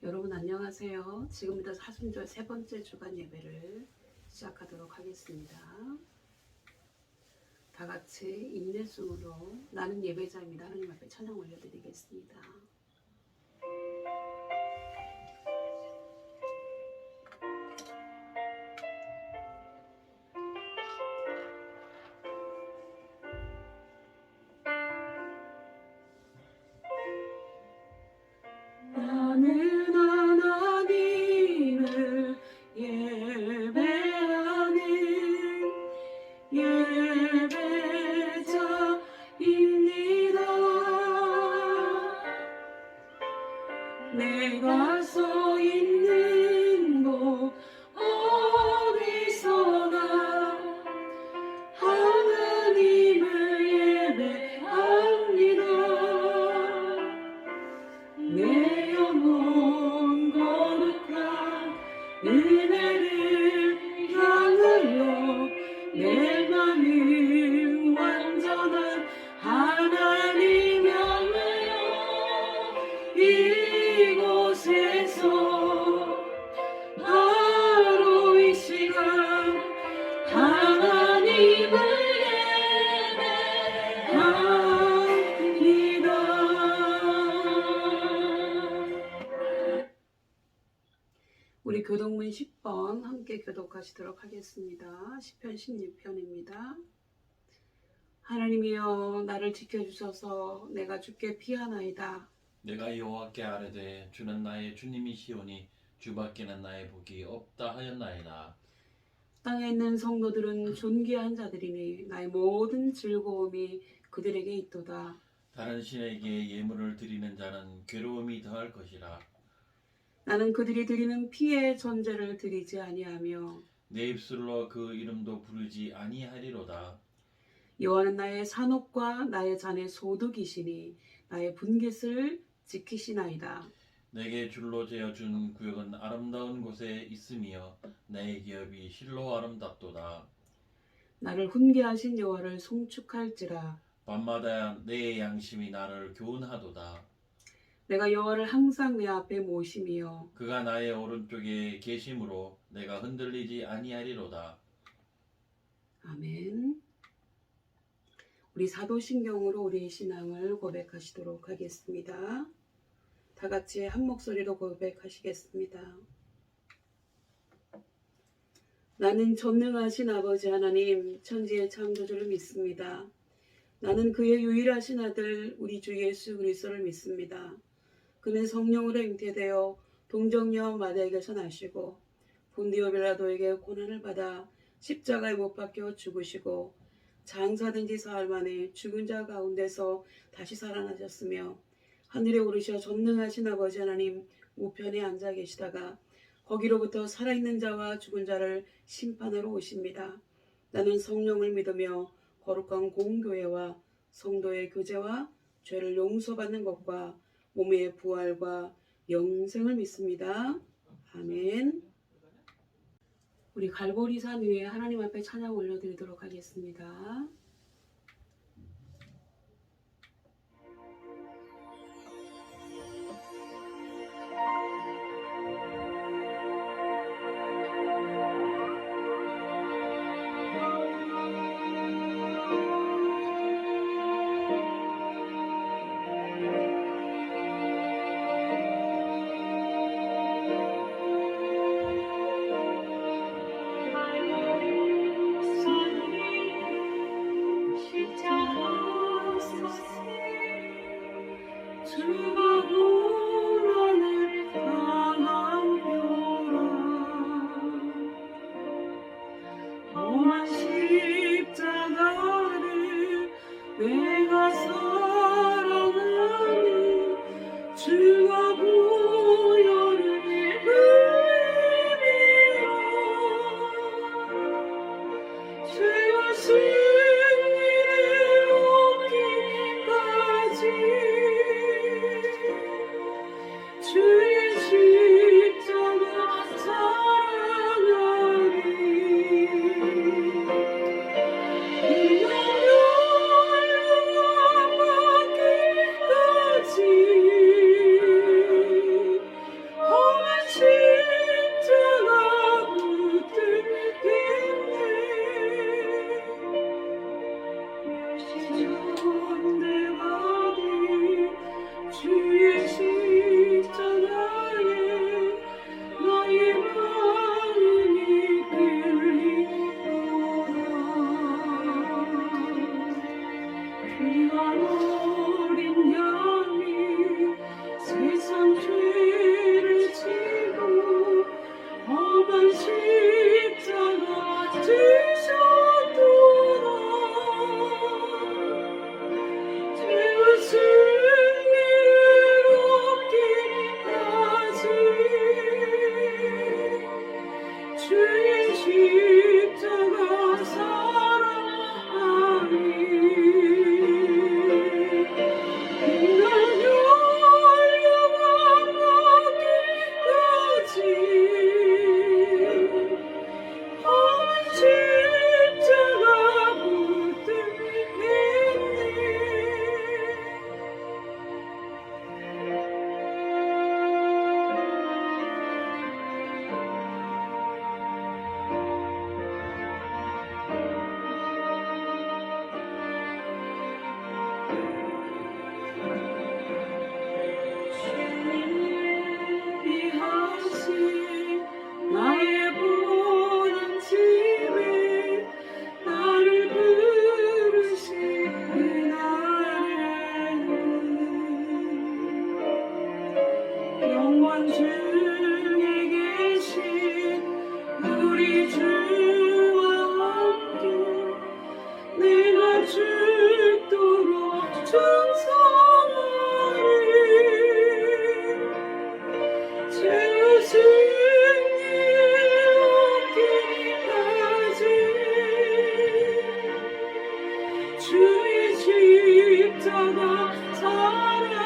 여러분 안녕하세요. 지금부터 사순절 세 번째 주간 예배를 시작하도록 하겠습니다. 다 같이 인내송으로 나는 예배자입니다. 하나님 앞에 찬양 올려드리겠습니다. 나는 하나님을 예배하는 예배자입니다. 내가 서 있는 곳 어디서나 하나님을 예배합니다. 내 영혼 거룩한 은혜를 향하여 내 맘은 완전한 하나님 향하여 이곳에서 바로 이 시간 하나님을 우리 교독문 10번 함께 교독하시도록 하겠습니다. 시편 16편입니다. 하나님이여 나를 지켜주셔서 내가 주께 피하나이다. 내가 여호와께 아뢰되 주는 나의 주님이시오니 주밖에는 나의 복이 없다 하였나이다. 땅에 있는 성도들은 존귀한 자들이니 나의 모든 즐거움이 그들에게 있도다. 다른 신에게 예물을 드리는 자는 괴로움이 더할 것이라. 나는 그들이 드리는 피의 전제를 드리지 아니하며 내 입술로 그 이름도 부르지 아니하리로다. 여호와는 나의 산업과 나의 잔의 소득이시니 나의 분깃을 지키시나이다. 내게 줄로 재어준 구역은 아름다운 곳에 있으며 내 기업이 실로 아름답도다. 나를 훈계하신 여호와를 송축할지라. 밤마다 내 양심이 나를 교훈하도다. 내가 여호와를 항상 내 앞에 모심이여 그가 나의 오른쪽에 계심으로 내가 흔들리지 아니하리로다. 아멘. 우리 사도신경으로 우리의 신앙을 고백하시도록 하겠습니다. 다 같이 한 목소리로 고백하시겠습니다. 나는 전능하신 아버지 하나님 천지의 창조주를 믿습니다. 나는 그의 유일하신 아들 우리 주 예수 그리스도를 믿습니다. 그는 성령으로 잉태되어 동정녀 마리아에게서 나시고 본디오 빌라도에게 고난을 받아 십자가에 못 박혀 죽으시고 장사된 지 사흘 만에 죽은 자 가운데서 다시 살아나셨으며 하늘에 오르셔 전능하신 아버지 하나님 우편에 앉아 계시다가 거기로부터 살아있는 자와 죽은 자를 심판하러 오십니다. 나는 성령을 믿으며 거룩한 공교회와 성도의 교제와 죄를 용서받는 것과 몸의 부활과 영생을 믿습니다. 아멘. 우리 갈보리산 위에 하나님 앞에 찬양 올려드리도록 하겠습니다. 내가 사랑하는 주와 부여를 의미하여 죄와 승리를 얻기까지 중에 계신 우리 주와 함께 내가 죽도록 충성하리. 죄와 승리에 얻기까지 주의 십자가 사랑하리.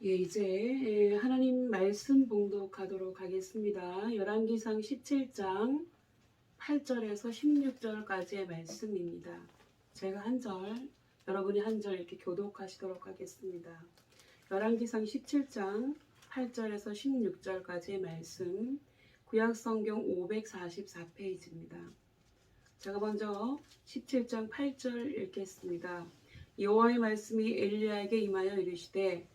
예, 이제 하나님 말씀 봉독하도록 하겠습니다. 열왕기상 17장 8절에서 16절까지의 말씀입니다. 제가 한 절, 여러분이 한 절 이렇게 교독하시도록 하겠습니다. 열왕기상 17장 8절에서 16절까지의 말씀, 구약성경 544페이지입니다. 제가 먼저 17장 8절 읽겠습니다. 여호와의 말씀이 엘리야에게 임하여 이르시되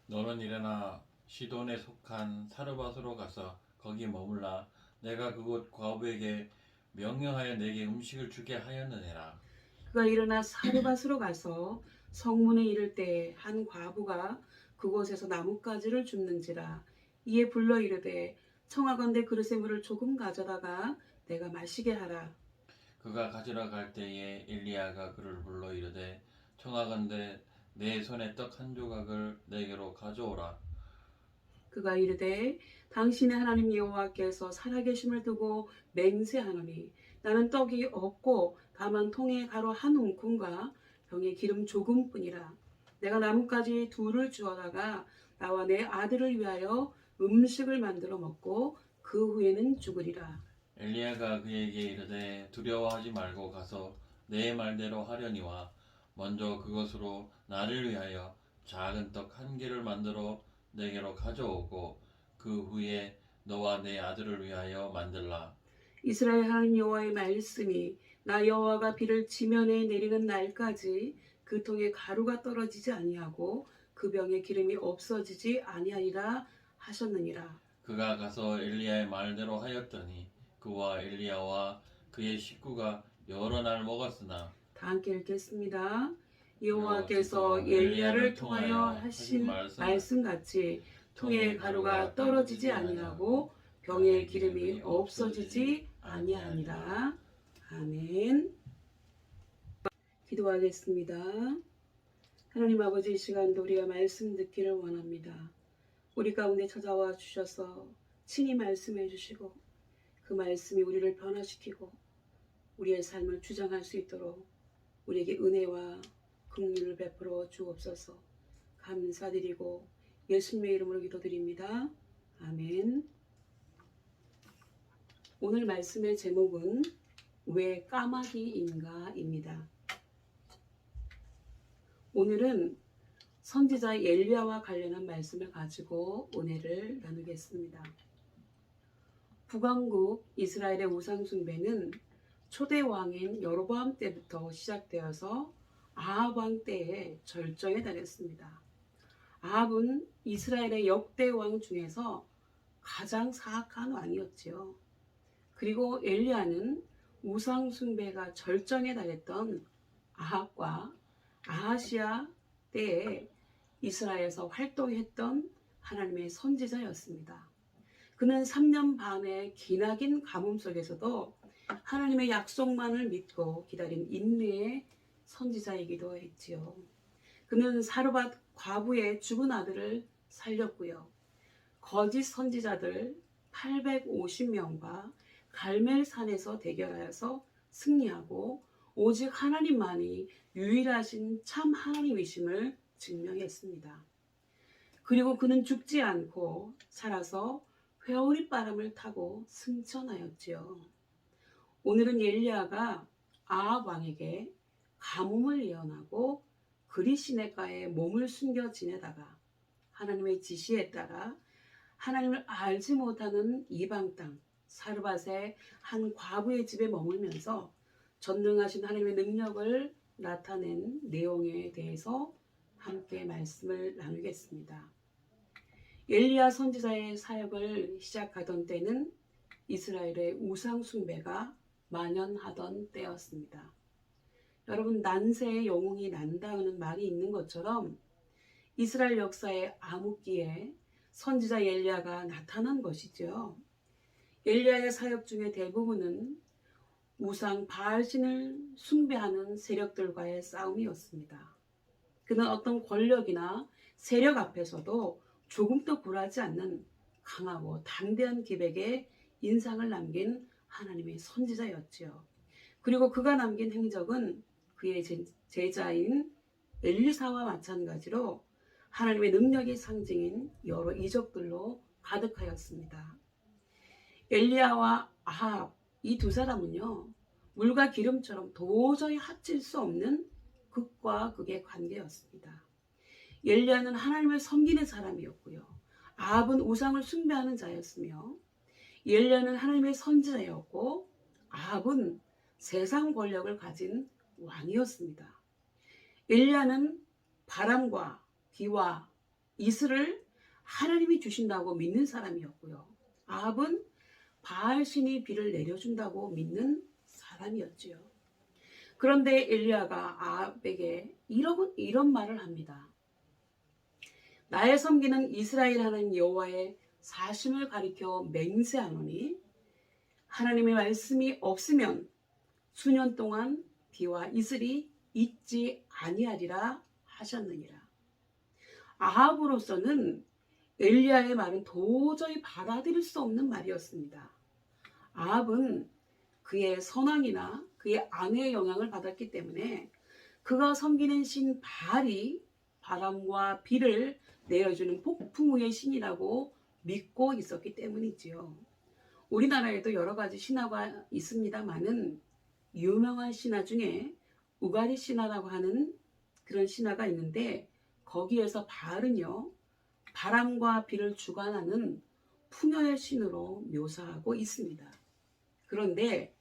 너는 일어나 시돈에 속한 사르밧으로 가서 거기 머물라. 내가 그곳 과부에게 명령하여 내게 음식을 주게 하였느니라. 그가 일어나 사르밧으로 가서 성문에 이를 때 한 과부가 그곳에서 나뭇가지를 줍는지라. 이에 불러 이르되 청하건대 그릇에 물을 조금 가져다가 내가 마시게 하라. 그가 가지러 갈 때에 엘리야가 그를 불러 이르되 청하건대 내 손에 떡 한 조각을 내게로 가져오라. 그가 이르되 당신의 하나님 여호와께서 살아계심을 두고 맹세하노니 나는 떡이 없고 다만 통에 가루 한 움큼과 병에 기름 조금뿐이라. 내가 나뭇가지 둘을 주어다가 나와 내 아들을 위하여 음식을 만들어 먹고 그 후에는 죽으리라. 엘리야가 그에게 이르되 두려워하지 말고 가서 내 말대로 하려니와 먼저 그것으로 나를 위하여 작은 떡 한 개를 만들어 내게로 가져오고 그 후에 너와 내 아들을 위하여 만들라. 이스라엘 하나님 여호와의 말씀이 나 여호와가 비를 지면에 내리는 날까지 그 통에 가루가 떨어지지 아니하고 그 병에 기름이 없어지지 아니하리라 하셨느니라. 그가 가서 엘리야의 말대로 하였더니 그와 엘리야와 그의 식구가 여러 날 먹었으나 다 함께 읽겠습니다. 여호와께서 엘리야를 통하여 하신 말씀같이 통에 가루가 떨어지지 아니하고 병에 기름이 없어지지 아니하니라. 아멘. 기도하겠습니다. 하나님 아버지, 이 시간도 우리가 말씀 듣기를 원합니다. 우리 가운데 찾아와 주셔서 친히 말씀해 주시고 그 말씀이 우리를 변화시키고 우리의 삶을 주장할 수 있도록 우리에게 은혜와 긍휼을 베풀어 주옵소서. 감사드리고 예수님의 이름으로 기도드립니다. 아멘. 오늘 말씀의 제목은 왜 까마귀인가입니다. 오늘은 선지자 엘리야와 관련한 말씀을 가지고 은혜를 나누겠습니다. 북왕국 이스라엘의 우상 숭배는 초대 왕인 여로보암 때부터 시작되어서 아합 왕 때에 절정에 달했습니다. 아합은 이스라엘의 역대 왕 중에서 가장 사악한 왕이었지요. 그리고 엘리야는 우상 숭배가 절정에 달했던 아합과 아하시아 때에 이스라엘에서 활동했던 하나님의 선지자였습니다. 그는 3년 반의 기나긴 가뭄 속에서도 하나님의 약속만을 믿고 기다린 인내의 선지자이기도 했지요. 그는 사르밧 과부의 죽은 아들을 살렸고요. 거짓 선지자들 850명과 갈멜산에서 대결하여서 승리하고 오직 하나님만이 유일하신 참 하나님이심을 증명했습니다. 그리고 그는 죽지 않고 살아서 회오리 바람을 타고 승천하였지요. 오늘은 엘리야가 아합 왕에게 가뭄을 예언하고 그리 시냇가에 몸을 숨겨 지내다가 하나님의 지시에 따라 하나님을 알지 못하는 이방 땅 사르밧의 한 과부의 집에 머물면서 전능하신 하나님의 능력을 나타낸 내용에 대해서 함께 말씀을 나누겠습니다. 엘리야 선지자의 사역을 시작하던 때는 이스라엘의 우상 숭배가 만연하던 때였습니다. 여러분, 난세의 영웅이 난다는 말이 있는 것처럼 이스라엘 역사의 암흑기에 선지자 엘리야가 나타난 것이죠. 엘리야의 사역 중에 대부분은 우상 바알신을 숭배하는 세력들과의 싸움이었습니다. 그는 어떤 권력이나 세력 앞에서도 조금도 굴하지 않는 강하고 담대한 기백의 인상을 남긴 하나님의 선지자였지요. 그리고 그가 남긴 행적은 그의 제자인 엘리사와 마찬가지로 하나님의 능력의 상징인 여러 이적들로 가득하였습니다. 엘리야와 아합 이 두 사람은요, 물과 기름처럼 도저히 합칠 수 없는 극과 극의 관계였습니다. 엘리야는 하나님을 섬기는 사람이었고요. 아합은 우상을 숭배하는 자였으며 엘리야는 하나님의 선지자였고 아합은 세상 권력을 가진 왕이었습니다. 엘리야는 바람과 비와 이슬을 하나님이 주신다고 믿는 사람이었고요. 아합은 바알신이 비를 내려준다고 믿는 사람이었지요. 그런데 엘리야가 아합에게 이런 말을 합니다. 나의 섬기는 이스라엘 하나님 여호와의 사심을 가리켜 맹세하노니 하나님의 말씀이 없으면 수년 동안 비와 이슬이 있지 아니하리라 하셨느니라. 아합으로서는 엘리야의 말은 도저히 받아들일 수 없는 말이었습니다. 아합은 그의 선왕이나 그의 아내의 영향을 받았기 때문에 그가 섬기는 신 바알이 바람과 비를 내어주는 폭풍우의 신이라고 믿고 있었기 때문이지요. 우리나라에도 여러 가지 신화가 있습니다만은 유명한 신화 중에 우가리 신화라고 하는 그런 신화가 있는데 거기에서 바알은요, 바람과 비를 주관하는 풍요의 신으로 묘사하고 있습니다. 그런데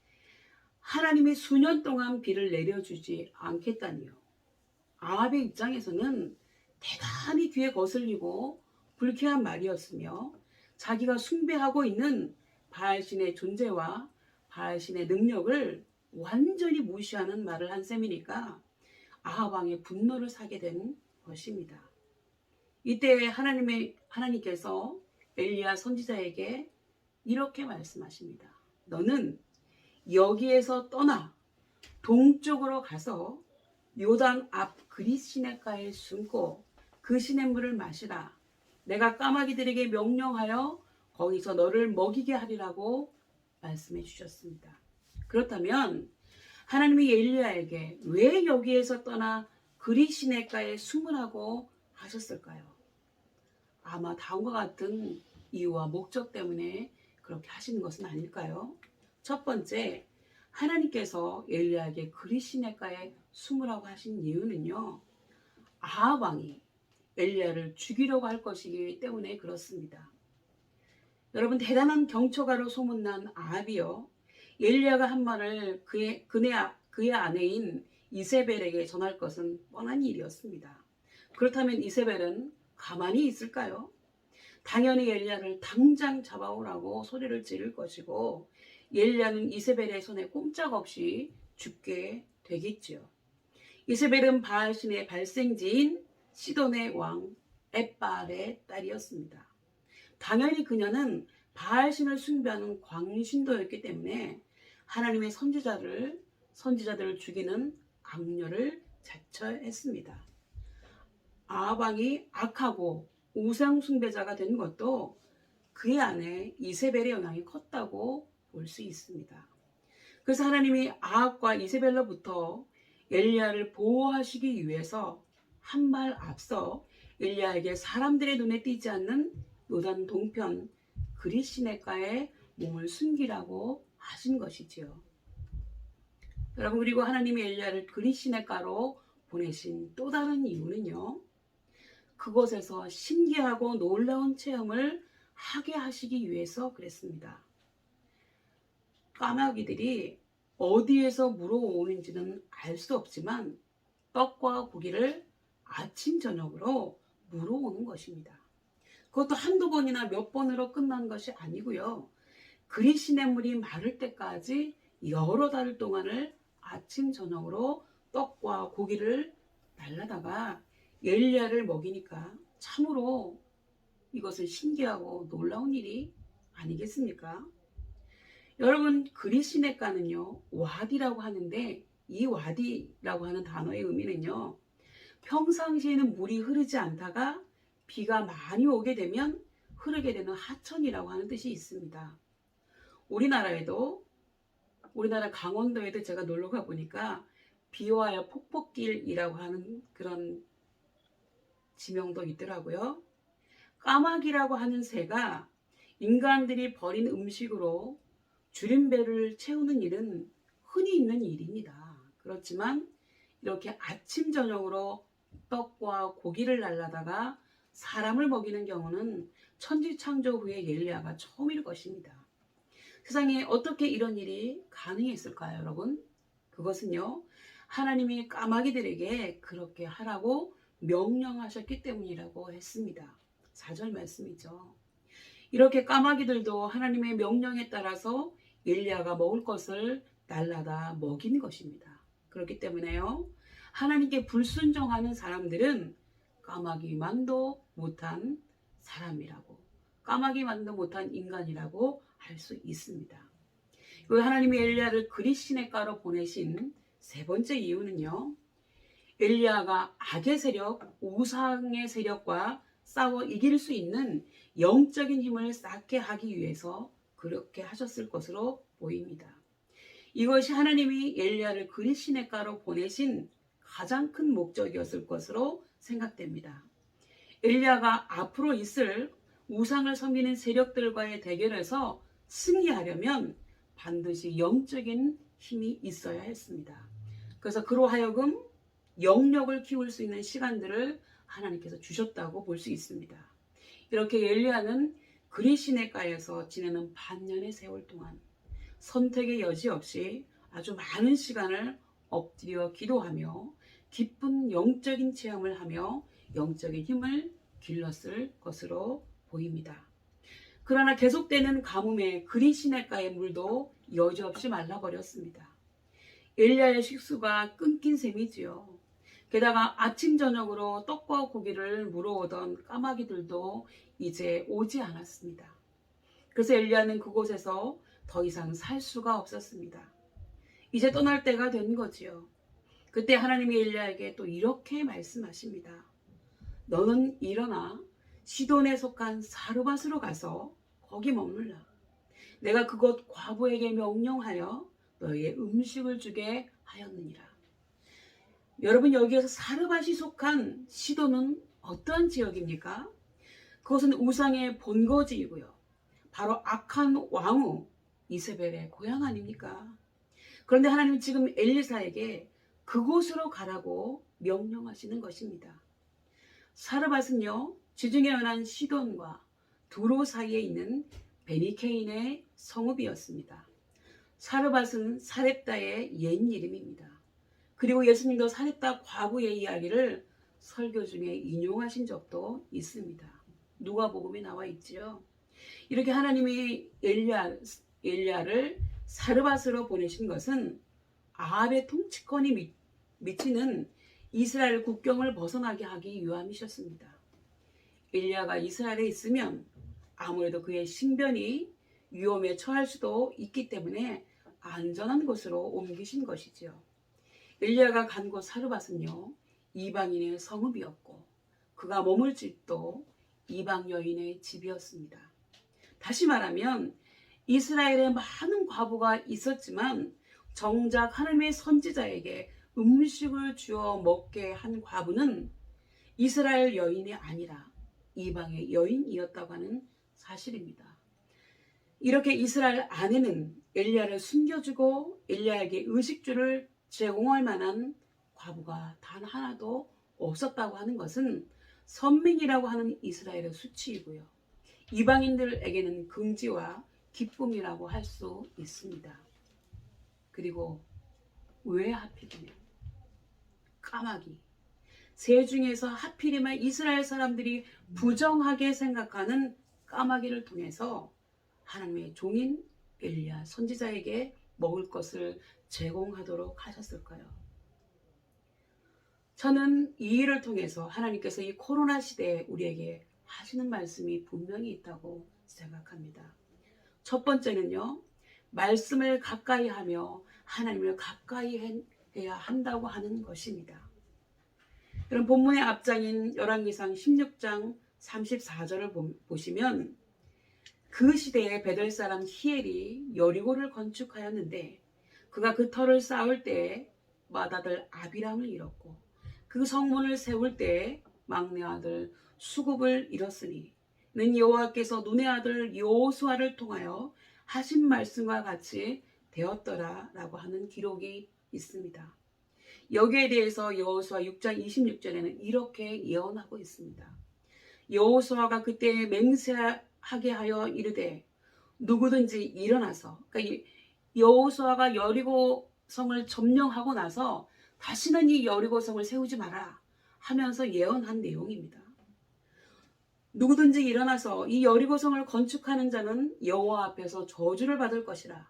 하나님이 수년 동안 비를 내려주지 않겠다니요. 아합의 입장에서는 대단히 귀에 거슬리고 불쾌한 말이었으며 자기가 숭배하고 있는 바알신의 존재와 바알신의 능력을 완전히 무시하는 말을 한 셈이니까 아합 왕의 분노를 사게 된 것입니다. 이때 하나님께서 엘리야 선지자에게 이렇게 말씀하십니다. 너는 여기에서 떠나 동쪽으로 가서 요단 앞 그릿 시냇가에 숨고 그 시냇물을 마시라. 내가 까마귀들에게 명령하여 거기서 너를 먹이게 하리라고 말씀해 주셨습니다. 그렇다면 하나님이 엘리야에게 왜 여기에서 떠나 그릿 시냇가에 숨으라고 하셨을까요? 아마 다음과 같은 이유와 목적 때문에 그렇게 하시는 것은 아닐까요? 첫 번째, 하나님께서 엘리야에게 그릿 시냇가에 숨으라고 하신 이유는요, 아합 왕이 엘리야를 죽이려고 할 것이기 때문에 그렇습니다. 여러분, 대단한 경초가로 소문난 아합이요, 엘리야가 한 말을 그의 아내인 이세벨에게 전할 것은 뻔한 일이었습니다. 그렇다면 이세벨은 가만히 있을까요? 당연히 엘리야를 당장 잡아오라고 소리를 지를 것이고 엘리야는 이세벨의 손에 꼼짝없이 죽게 되겠지요. 이세벨은 바알신의 발생지인 시돈의 왕 엣바알의 딸이었습니다. 당연히 그녀는 바알신을 숭배하는 광신도였기 때문에 하나님의 선지자들을 죽이는 악녀를 자처했습니다. 아합 왕이 악하고 우상 숭배자가 된 것도 그의 아내 이세벨의 영향이 컸다고 볼 수 있습니다. 그래서 하나님이 아합과 이세벨로부터 엘리야를 보호하시기 위해서 한 발 앞서 엘리야에게 사람들의 눈에 띄지 않는 요단 동편 그릿시내가에 몸을 숨기라고 하신 것이지요. 여러분, 그리고 하나님이 엘리야를 그릿시내가로 보내신 또 다른 이유는요, 그곳에서 신기하고 놀라운 체험을 하게 하시기 위해서 그랬습니다. 까마귀들이 어디에서 물어오는지는 알 수 없지만 떡과 고기를 아침 저녁으로 물어오는 것입니다. 그것도 한두 번이나 몇 번으로 끝난 것이 아니고요. 그릿시냇물이 마를 때까지 여러 달 동안을 아침 저녁으로 떡과 고기를 날라다가 엘리야를 먹이니까 참으로 이것은 신기하고 놀라운 일이 아니겠습니까? 여러분, 그릿시냇가는요, 와디라고 하는데 이 와디라고 하는 단어의 의미는요, 평상시에는 물이 흐르지 않다가 비가 많이 오게 되면 흐르게 되는 하천이라고 하는 뜻이 있습니다. 우리나라 강원도에도 제가 놀러 가 보니까 비와야 폭포길이라고 하는 그런 지명도 있더라고요. 까마귀라고 하는 새가 인간들이 버린 음식으로 줄임배를 채우는 일은 흔히 있는 일입니다. 그렇지만 이렇게 아침 저녁으로 떡과 고기를 날라다가 사람을 먹이는 경우는 천지창조 후에 엘리야가 처음일 것입니다. 세상에 어떻게 이런 일이 가능했을까요, 여러분? 그것은요, 하나님이 까마귀들에게 그렇게 하라고 명령하셨기 때문이라고 했습니다. 4절 말씀이죠. 이렇게 까마귀들도 하나님의 명령에 따라서 엘리야가 먹을 것을 날라다 먹인 것입니다. 그렇기 때문에요, 하나님께 불순종하는 사람들은 까마귀만도 못한 사람이라고, 까마귀만도 못한 인간이라고 할 수 있습니다. 하나님이 엘리야를 그릿시냇가로 보내신 세 번째 이유는요, 엘리야가 악의 세력, 우상의 세력과 싸워 이길 수 있는 영적인 힘을 쌓게 하기 위해서 그렇게 하셨을 것으로 보입니다. 이것이 하나님이 엘리야를 그릿시냇가로 보내신 가장 큰 목적이었을 것으로 생각됩니다. 엘리야가 앞으로 있을 우상을 섬기는 세력들과의 대결에서 승리하려면 반드시 영적인 힘이 있어야 했습니다. 그래서 그로 하여금 영력을 키울 수 있는 시간들을 하나님께서 주셨다고 볼 수 있습니다. 이렇게 엘리야는 그릿시냇가에서 지내는 반년의 세월 동안 선택의 여지 없이 아주 많은 시간을 엎드려 기도하며 깊은 영적인 체험을 하며 영적인 힘을 길렀을 것으로 보입니다. 그러나 계속되는 가뭄에 그릿시냇가의 물도 여지없이 말라버렸습니다. 엘리야의 식수가 끊긴 셈이지요. 게다가 아침 저녁으로 떡과 고기를 물어오던 까마귀들도 이제 오지 않았습니다. 그래서 엘리야는 그곳에서 더 이상 살 수가 없었습니다. 이제 떠날 때가 된 거지요. 그때 하나님이 엘리야에게 또 이렇게 말씀하십니다. 너는 일어나 시돈에 속한 사르밧으로 가서 거기 머물라. 내가 그곳 과부에게 명령하여 너희의 음식을 주게 하였느니라. 여러분, 여기에서 사르밧이 속한 시돈은 어떠한 지역입니까? 그것은 우상의 본거지이고요. 바로 악한 왕후 이세벨의 고향 아닙니까? 그런데 하나님은 지금 엘리사에게 그곳으로 가라고 명령하시는 것입니다. 사르밧은요, 지중해 연안 시돈과 두로 사이에 있는 베니케인의 성읍이었습니다. 사르밧은 사렙다의 옛 이름입니다. 그리고 예수님도 사렙다 과부의 이야기를 설교 중에 인용하신 적도 있습니다. 누가복음에 나와 있지요. 이렇게 하나님이 엘리야를 사르밧으로 보내신 것은 아합의 통치권이 미치는 이스라엘 국경을 벗어나게 하기 위함이셨습니다. 엘리야가 이스라엘에 있으면 아무래도 그의 신변이 위험에 처할 수도 있기 때문에 안전한 곳으로 옮기신 것이지요. 엘리야가 간 곳 사르밧은요, 이방인의 성읍이었고 그가 머물 집도 이방 여인의 집이었습니다. 다시 말하면 이스라엘에 많은 과부가 있었지만 정작 하나님의 선지자에게 음식을 주어 먹게 한 과부는 이스라엘 여인이 아니라 이방의 여인이었다고 하는 사실입니다. 이렇게 이스라엘 안에는 엘리야를 숨겨주고 엘리야에게 의식주를 제공할 만한 과부가 단 하나도 없었다고 하는 것은 선민이라고 하는 이스라엘의 수치이고요. 이방인들에게는 긍지와 기쁨이라고 할 수 있습니다. 그리고 왜 하필이면 까마귀, 새 중에서 하필이면 이스라엘 사람들이 부정하게 생각하는 까마귀를 통해서 하나님의 종인 엘리야 선지자에게 먹을 것을 제공하도록 하셨을까요? 저는 이 일을 통해서 하나님께서 이 코로나 시대에 우리에게 하시는 말씀이 분명히 있다고 생각합니다. 첫 번째는요, 말씀을 가까이 하며 하나님을 가까이 해야 한다고 하는 것입니다. 그럼 본문의 앞장인 열왕기상 16장 34절을 보시면 그 시대에 베델 사람 히엘이 여리고를 건축하였는데 그가 그 터를 쌓을 때에 맏아들 아비람을 잃었고 그 성문을 세울 때에 막내 아들 수굽을 잃었으니 는 여호와께서 눈의 아들 여호수아를 통하여 하신 말씀과 같이 되었더라 라고 하는 기록이 있습니다. 여기에 대해서 여호수아 6장 26절에는 이렇게 예언하고 있습니다. 여호수아가 그때 맹세하게 하여 이르되 누구든지 일어나서, 그러니까 여호수아가 여리고 성을 점령하고 나서 다시는 이 여리고 성을 세우지 마라 하면서 예언한 내용입니다. 누구든지 일어나서 이 여리고 성을 건축하는 자는 여호와 앞에서 저주를 받을 것이라.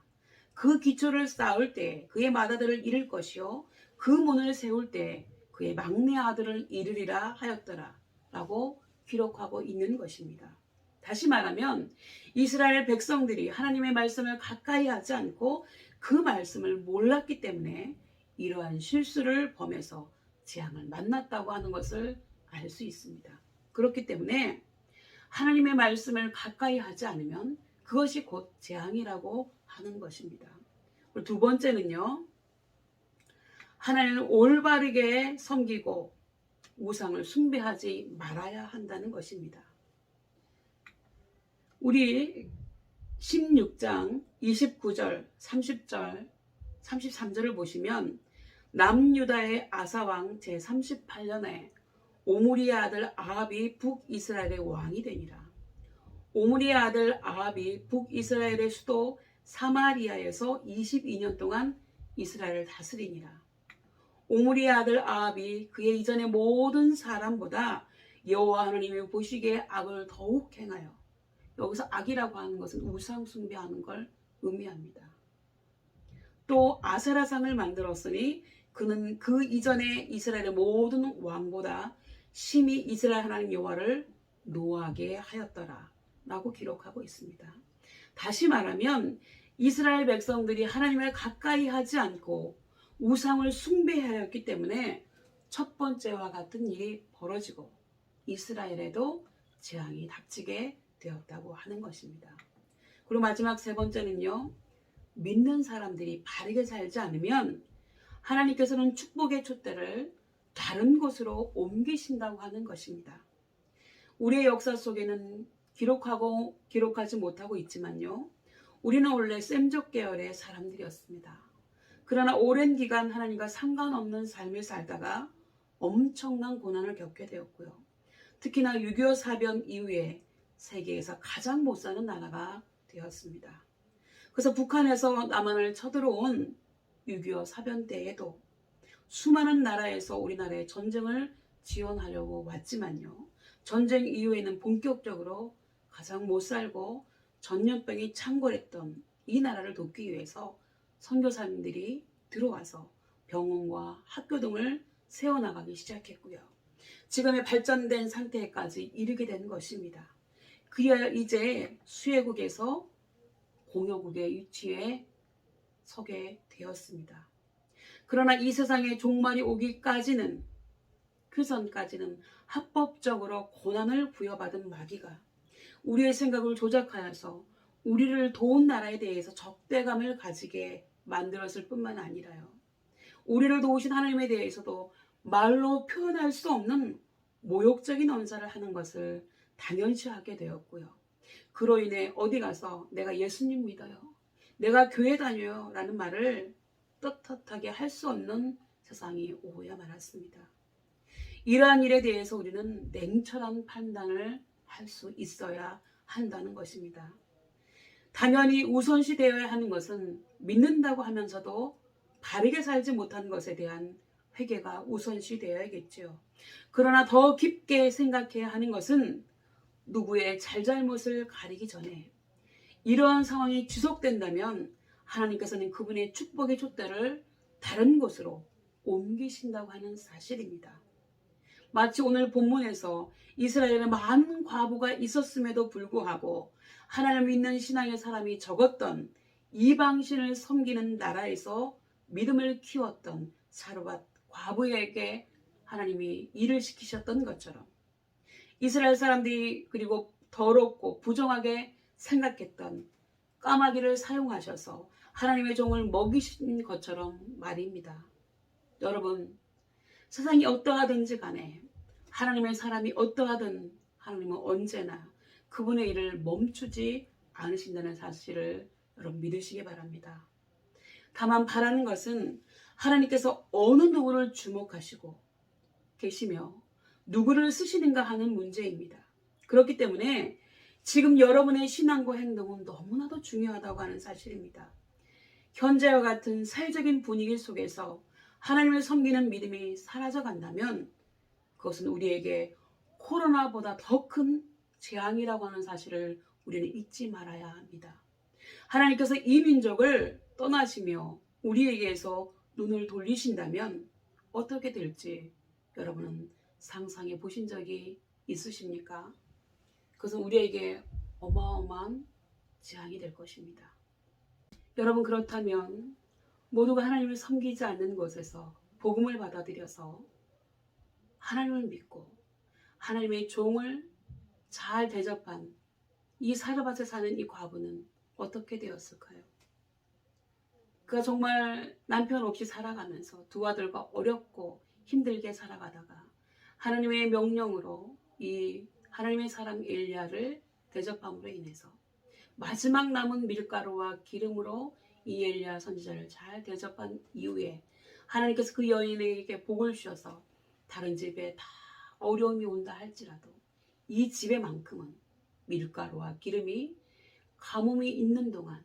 그 기초를 쌓을 때 그의 맏아들을 잃을 것이요 그 문을 세울 때 그의 막내 아들을 잃으리라 하였더라 라고 기록하고 있는 것입니다. 다시 말하면 이스라엘 백성들이 하나님의 말씀을 가까이 하지 않고 그 말씀을 몰랐기 때문에 이러한 실수를 범해서 재앙을 만났다고 하는 것을 알 수 있습니다. 그렇기 때문에 하나님의 말씀을 가까이 하지 않으면 그것이 곧 재앙이라고 하는 것입니다. 그리고 두 번째는요, 하나님을 올바르게 섬기고 우상을 숭배하지 말아야 한다는 것입니다. 우리 16장 29절, 30절, 33절을 보시면 남유다의 아사왕 제38년에 오므리의 아들 아합이 북이스라엘의 왕이 되니라. 오므리의 아들 아합이 북이스라엘의 수도 사마리아에서 22년 동안 이스라엘을 다스리니라. 오므리의 아들 아합이 그의 이전의 모든 사람보다 여호와 하나님이 보시기에 악을 더욱 행하여, 여기서 악이라고 하는 것은 우상 숭배하는 걸 의미합니다. 또 아세라상을 만들었으니 그는 그 이전에 이스라엘의 모든 왕보다 심히 이스라엘 하나님 여호와를 노하게 하였더라 라고 기록하고 있습니다. 다시 말하면 이스라엘 백성들이 하나님을 가까이 하지 않고 우상을 숭배하였기 때문에 첫 번째와 같은 일이 벌어지고 이스라엘에도 재앙이 닥치게 되었다고 하는 것입니다. 그리고 마지막 세 번째는요, 믿는 사람들이 바르게 살지 않으면 하나님께서는 축복의 촛대를 다른 곳으로 옮기신다고 하는 것입니다. 우리의 역사 속에는 기록하고 기록하지 못하고 있지만요, 우리는 원래 셈족 계열의 사람들이었습니다. 그러나 오랜 기간 하나님과 상관없는 삶을 살다가 엄청난 고난을 겪게 되었고요. 특히나 6.25 사변 이후에 세계에서 가장 못 사는 나라가 되었습니다. 그래서 북한에서 남한을 쳐들어온 6.25 사변 때에도 수많은 나라에서 우리나라의 전쟁을 지원하려고 왔지만요, 전쟁 이후에는 본격적으로 가장 못 살고 전염병이 창궐했던 이 나라를 돕기 위해서 선교사님들이 들어와서 병원과 학교 등을 세워나가기 시작했고요. 지금의 발전된 상태까지 이르게 된 것입니다. 그리하여 이제 수혜국에서 공여국의 위치에 서게 되었습니다. 그러나 이 세상의 종말이 오기까지는, 그 전까지는 합법적으로 고난을 부여받은 마귀가 우리의 생각을 조작하여서 우리를 도운 나라에 대해서 적대감을 가지게 만들었을 뿐만 아니라요, 우리를 도우신 하나님에 대해서도 말로 표현할 수 없는 모욕적인 언사를 하는 것을 당연시하게 되었고요. 그로 인해 어디 가서 내가 예수님 믿어요, 내가 교회 다녀요 라는 말을 떳떳하게 할 수 없는 세상이 오고야 말았습니다. 이러한 일에 대해서 우리는 냉철한 판단을 할 수 있어야 한다는 것입니다. 당연히 우선시 되어야 하는 것은 믿는다고 하면서도 바르게 살지 못한 것에 대한 회개가 우선시 되어야겠죠. 그러나 더 깊게 생각해야 하는 것은 누구의 잘잘못을 가리기 전에 이러한 상황이 지속된다면 하나님께서는 그분의 축복의 촛대를 다른 곳으로 옮기신다고 하는 사실입니다. 마치 오늘 본문에서 이스라엘에 많은 과부가 있었음에도 불구하고 하나님을 믿는 신앙의 사람이 적었던 이방신을 섬기는 나라에서 믿음을 키웠던 사르밧 과부에게 하나님이 일을 시키셨던 것처럼 이스라엘 사람들이 그리고 더럽고 부정하게 생각했던 까마귀를 사용하셔서 하나님의 종을 먹이신 것처럼 말입니다. 여러분, 세상이 어떠하든지 간에 하나님의 사람이 어떠하든 하나님은 언제나 그분의 일을 멈추지 않으신다는 사실을 여러분 믿으시기 바랍니다. 다만 바라는 것은 하나님께서 어느 누구를 주목하시고 계시며 누구를 쓰시는가 하는 문제입니다. 그렇기 때문에 지금 여러분의 신앙과 행동은 너무나도 중요하다고 하는 사실입니다. 현재와 같은 사회적인 분위기 속에서 하나님을 섬기는 믿음이 사라져간다면 그것은 우리에게 코로나보다 더 큰 재앙이라고 하는 사실을 우리는 잊지 말아야 합니다. 하나님께서 이 민족을 떠나시며 우리에게서 눈을 돌리신다면 어떻게 될지 여러분은 상상해 보신 적이 있으십니까? 그것은 우리에게 어마어마한 재앙이 될 것입니다. 여러분, 그렇다면 모두가 하나님을 섬기지 않는 곳에서 복음을 받아들여서 하나님을 믿고 하나님의 종을 잘 대접한 이 사르밧에 사는 이 과부는 어떻게 되었을까요? 그가 정말 남편 없이 살아가면서 두 아들과 어렵고 힘들게 살아가다가 하나님의 명령으로 이 하나님의 사람 엘리야를 대접함으로 인해서 마지막 남은 밀가루와 기름으로 이 엘리야 선지자를 잘 대접한 이후에 하나님께서 그 여인에게 복을 주셔서 다른 집에 다 어려움이 온다 할지라도 이 집에만큼은 밀가루와 기름이 가뭄이 있는 동안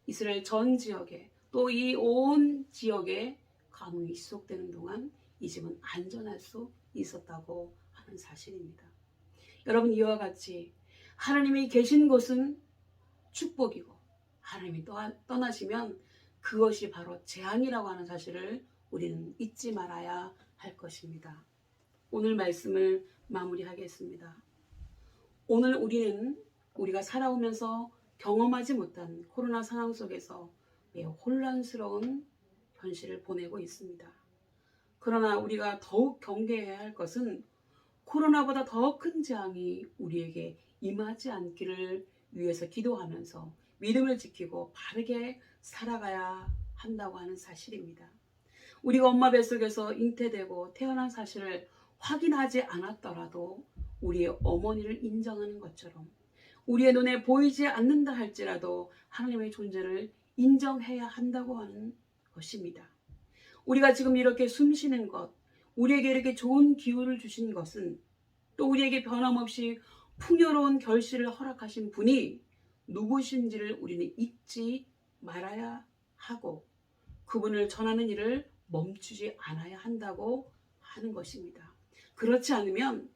이스라엘 전 지역에 또 이 온 지역에 가뭄이 지속되는 동안 이 집은 안전할 수 있었다고 하는 사실입니다. 여러분, 이와 같이 하나님이 계신 곳은 축복이고 하나님이 떠나시면 그것이 바로 재앙이라고 하는 사실을 우리는 잊지 말아야 할 것입니다. 오늘 말씀을 마무리하겠습니다. 오늘 우리가 살아오면서 경험하지 못한 코로나 상황 속에서 매우 혼란스러운 현실을 보내고 있습니다. 그러나 우리가 더욱 경계해야 할 것은 코로나보다 더 큰 재앙이 우리에게 임하지 않기를 위해서 기도하면서 믿음을 지키고 바르게 살아가야 한다고 하는 사실입니다. 우리가 엄마 뱃속에서 잉태되고 태어난 사실을 확인하지 않았더라도 우리의 어머니를 인정하는 것처럼 우리의 눈에 보이지 않는다 할지라도 하나님의 존재를 인정해야 한다고 하는 것입니다. 우리가 지금 이렇게 숨쉬는 것, 우리에게 이렇게 좋은 기후를 주신 것은 또 우리에게 변함없이 풍요로운 결실을 허락하신 분이 누구신지를 우리는 잊지 말아야 하고 그분을 전하는 일을 멈추지 않아야 한다고 하는 것입니다. 그렇지 않으면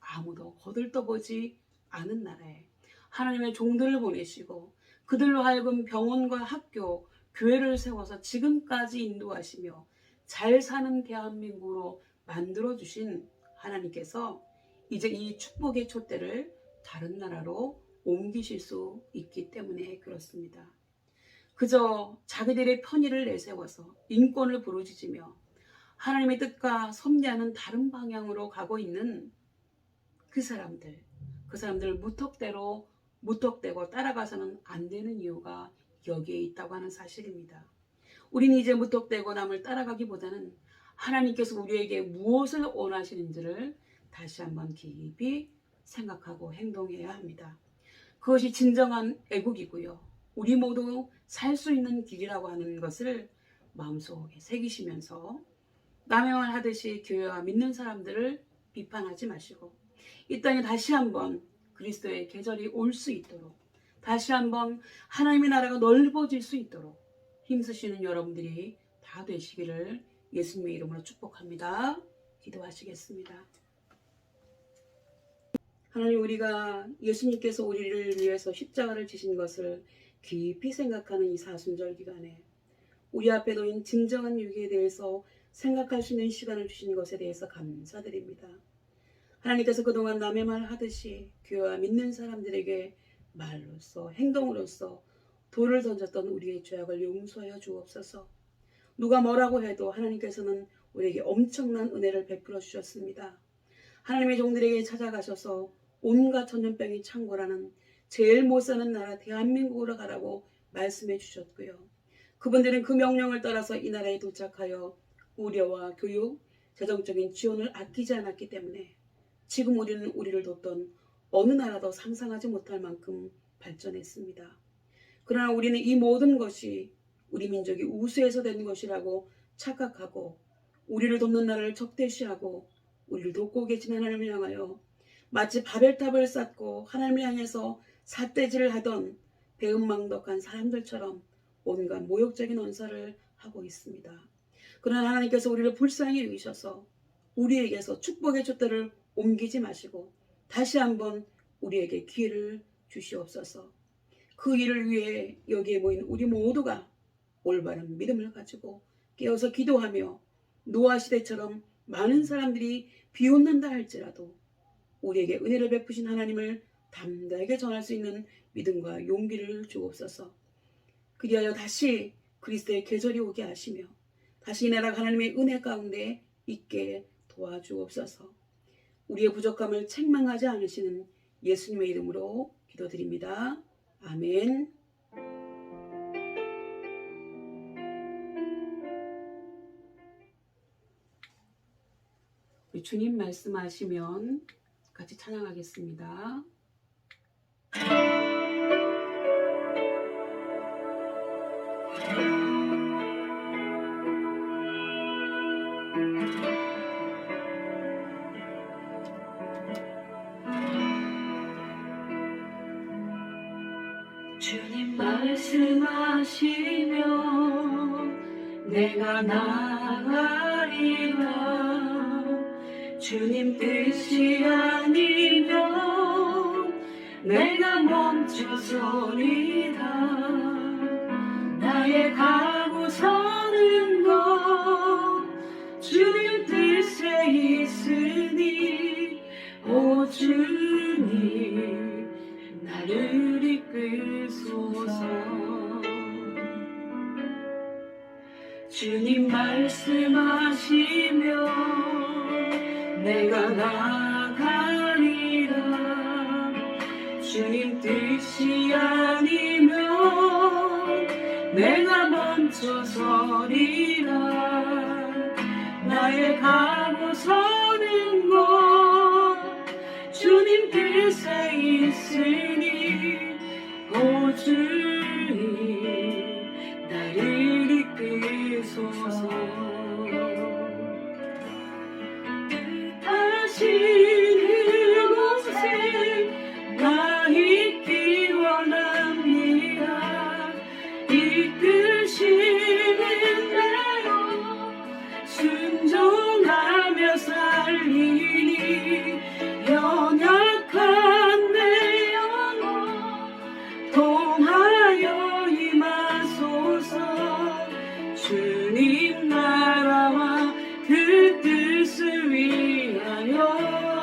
아무도 거들떠보지 않은 나라에 하나님의 종들을 보내시고 그들로 하여금 병원과 학교, 교회를 세워서 지금까지 인도하시며 잘 사는 대한민국으로 만들어주신 하나님께서 이제 이 축복의 촛대를 다른 나라로 옮기실 수 있기 때문에 그렇습니다. 그저 자기들의 편의를 내세워서 인권을 부르짖으며 하나님의 뜻과 섭리하는 다른 방향으로 가고 있는 그 사람들 무턱대고 따라가서는 안 되는 이유가 여기에 있다고 하는 사실입니다. 우리는 이제 무턱대고 남을 따라가기보다는 하나님께서 우리에게 무엇을 원하시는지를 다시 한번 깊이 생각하고 행동해야 합니다. 그것이 진정한 애국이고요. 우리 모두 살 수 있는 길이라고 하는 것을 마음속에 새기시면서 남의 말 하듯이 교회와 믿는 사람들을 비판하지 마시고 이 땅에 다시 한번 그리스도의 계절이 올 수 있도록 다시 한번 하나님의 나라가 넓어질 수 있도록 힘쓰시는 여러분들이 다 되시기를 예수님의 이름으로 축복합니다. 기도하시겠습니다. 하나님, 우리가 예수님께서 우리를 위해서 십자가를 지신 것을 깊이 생각하는 이 사순절 기간에 우리 앞에 놓인 진정한 유기에 대해서 생각할 수 있는 시간을 주신 것에 대해서 감사드립니다. 하나님께서 그동안 남의 말 하듯이 교회와 믿는 사람들에게 말로써 행동으로써 돌을 던졌던 우리의 죄악을 용서하여 주옵소서. 누가 뭐라고 해도 하나님께서는 우리에게 엄청난 은혜를 베풀어 주셨습니다. 하나님의 종들에게 찾아가셔서 온갖 전염병이 창궐하는 제일 못 사는 나라 대한민국으로 가라고 말씀해 주셨고요. 그분들은 그 명령을 따라서 이 나라에 도착하여 의료와 교육, 재정적인 지원을 아끼지 않았기 때문에 지금 우리는 우리를 돕던 어느 나라도 상상하지 못할 만큼 발전했습니다. 그러나 우리는 이 모든 것이 우리 민족이 우수해서 된 것이라고 착각하고 우리를 돕는 나라를 적대시하고 우리를 돕고 계신 하나님을 향하여 마치 바벨탑을 쌓고 하나님을 향해서 삿대질을 하던 배은망덕한 사람들처럼 온갖 모욕적인 언사를 하고 있습니다. 그러나 하나님께서 우리를 불쌍히 여기셔서 우리에게서 축복의 촛대를 옮기지 마시고 다시 한번 우리에게 기회를 주시옵소서. 그 일을 위해 여기에 모인 우리 모두가 올바른 믿음을 가지고 깨어서 기도하며 노아 시대처럼 많은 사람들이 비웃는다 할지라도 우리에게 은혜를 베푸신 하나님을 담대하게 전할 수 있는 믿음과 용기를 주옵소서. 그리하여 다시 그리스도의 계절이 오게 하시며 다시 이 나라가 하나님의 은혜 가운데 있게 도와주옵소서. 우리의 부족함을 책망하지 않으시는 예수님의 이름으로 기도드립니다. 아멘. 우리 주님 말씀하시면 같이 찬양하겠습니다. 주님 말씀하시면 내가 나가리라. 주님 뜻이 아니면 내가 멈춰서리라. 나의 가고 서는 것 주님 뜻에 있으니 오 주님 나를 이끌소서. 주님 말씀하시면 내가 나가리라. 주님 뜻이 아니면 내가 멈춰 서리라. 나의 가고 서는 곳 주님 뜻에 있으니 오 주님 나를 이끌소서. 뜻하신 그곳에 나 있기 원합니다. 이끄시는 대로 순종하며 살리니 연약한 내 영혼 통하여 임하소서. 주님 나라와 그 뜻을 위하여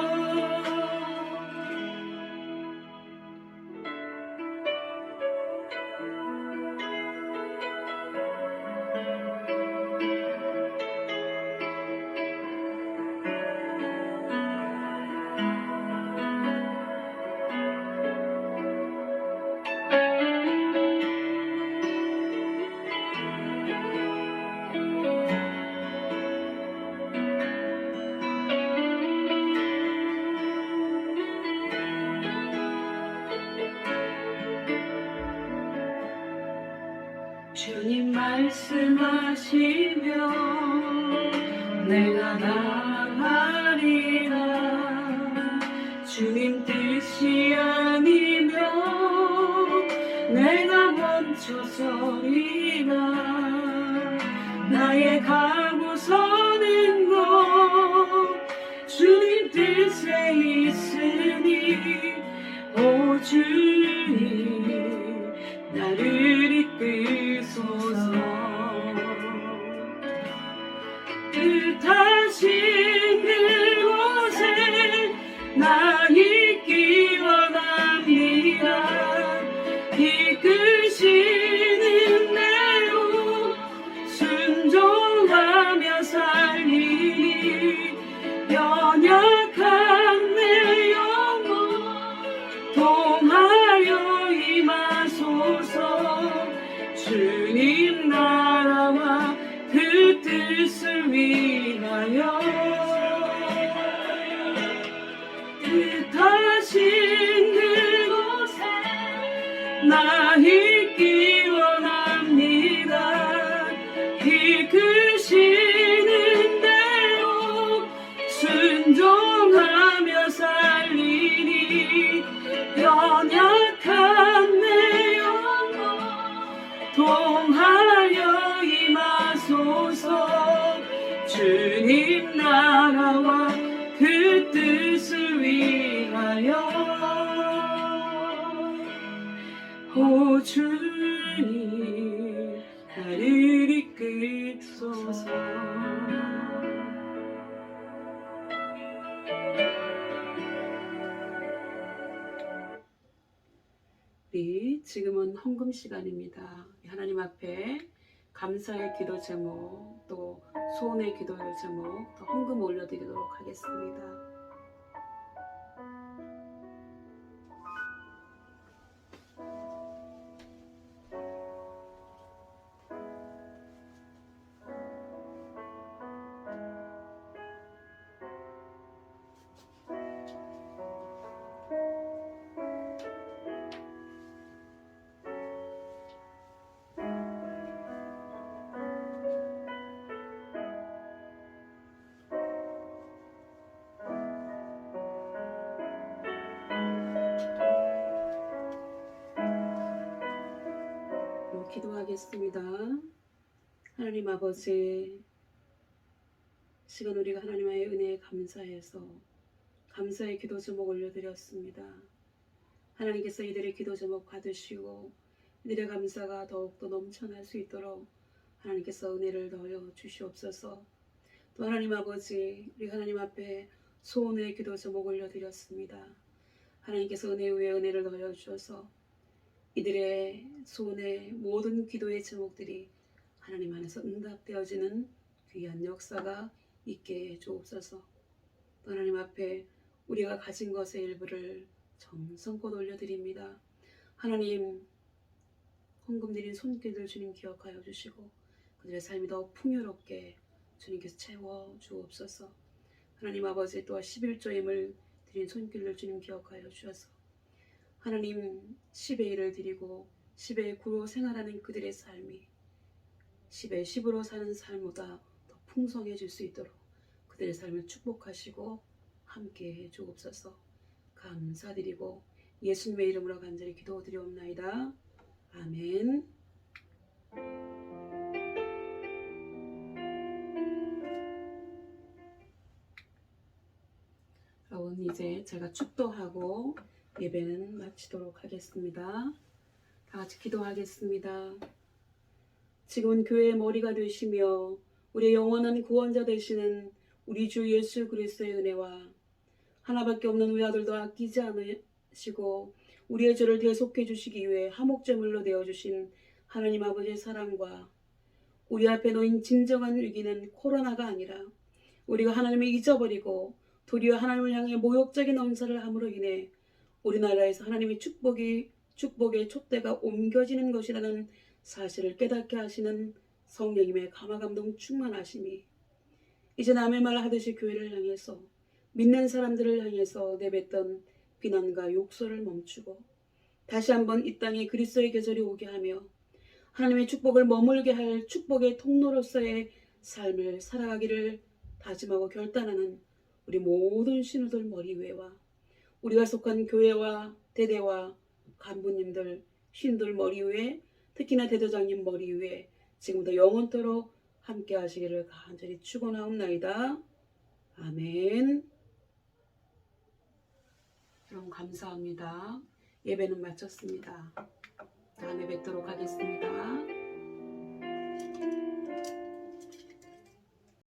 말씀하시며 내가 나아가리라. 주님 뜻이 아니면 내가 멈춰 서리라. 나의 가고 서는 곳 주님 뜻에 있으니 오 주님 나를 이끄소서. 뜻하신 그곳에 나 있기 원합니다. 이끄시는 대로 순종하며 살리니 연약한 내 영혼 동하여 임하소서. 주님 나라와 그 뜻을 위하여 뜻하신 그곳에 나 있기 원합니다. 이끄시는 대로 순종하며 살리니 연약한 내 영혼 동하여 임하소서. 주님 나라와 그 뜻을 위하여 오 주님 나를 이끄소서. 우리 지금은 헌금 시간입니다. 하나님 앞에 감사의 기도 제목 또 소원의 기도 제목 또 헌금 올려드리도록 하겠습니다. 기도하겠습니다. 하나님 아버지, 시간 우리가 하나님의 은혜에 감사해서 감사의 기도 제목 올려드렸습니다. 하나님께서 이들의 기도 제목 받으시고 이들의 감사가 더욱더 넘쳐날 수 있도록 하나님께서 은혜를 더하여 주시옵소서. 또 하나님 아버지, 우리 하나님 앞에 소원의 기도 제목 올려드렸습니다. 하나님께서 은혜 위에 은혜를 더하여 주셔서 이들의 소원의 모든 기도의 제목들이 하나님 안에서 응답되어지는 귀한 역사가 있게 해 주옵소서. 또 하나님 앞에 우리가 가진 것의 일부를 정성껏 올려드립니다. 하나님, 헌금 드린 손길들 주님 기억하여 주시고 그들의 삶이 더 풍요롭게 주님께서 채워 주옵소서. 하나님 아버지, 또 11조임을 드린 손길들 주님 기억하여 주셔서 하나님 10의 1을 드리고 10의 9로 생활하는 그들의 삶이 10의 10으로 사는 삶보다 더 풍성해질 수 있도록 그들의 삶을 축복하시고 함께해 주옵소서. 감사드리고 예수님의 이름으로 간절히 기도드리옵나이다. 아멘. 여러분, 이제 제가 축도하고 예배는 마치도록 하겠습니다. 다 같이 기도하겠습니다. 지금은 교회의 머리가 되시며 우리의 영원한 구원자 되시는 우리 주 예수 그리스도의 은혜와 하나밖에 없는 외아들도 아끼지 않으시고 우리의 죄를 대속해 주시기 위해 화목제물로 되어주신 하나님 아버지의 사랑과 우리 앞에 놓인 진정한 위기는 코로나가 아니라 우리가 하나님을 잊어버리고 도리어 하나님을 향해 모욕적인 엄살을 함으로 인해 우리나라에서 하나님의 축복의 촛대가 옮겨지는 것이라는 사실을 깨닫게 하시는 성령님의 감화감동 충만하심이 이제 남의 말 하듯이 교회를 향해서 믿는 사람들을 향해서 내뱉던 비난과 욕설을 멈추고 다시 한번 이 땅에 그리스도의 계절이 오게 하며 하나님의 축복을 머물게 할 축복의 통로로서의 삶을 살아가기를 다짐하고 결단하는 우리 모든 신우들 머리 위에와 우리가 속한 교회와 대대와 간부님들, 신들 머리 위에 특히나 대대장님 머리 위에 지금부터 영원토록 함께 하시기를 간절히 축원하옵나이다. 아멘. 여러분 감사합니다. 예배는 마쳤습니다. 다음에 뵙도록 하겠습니다.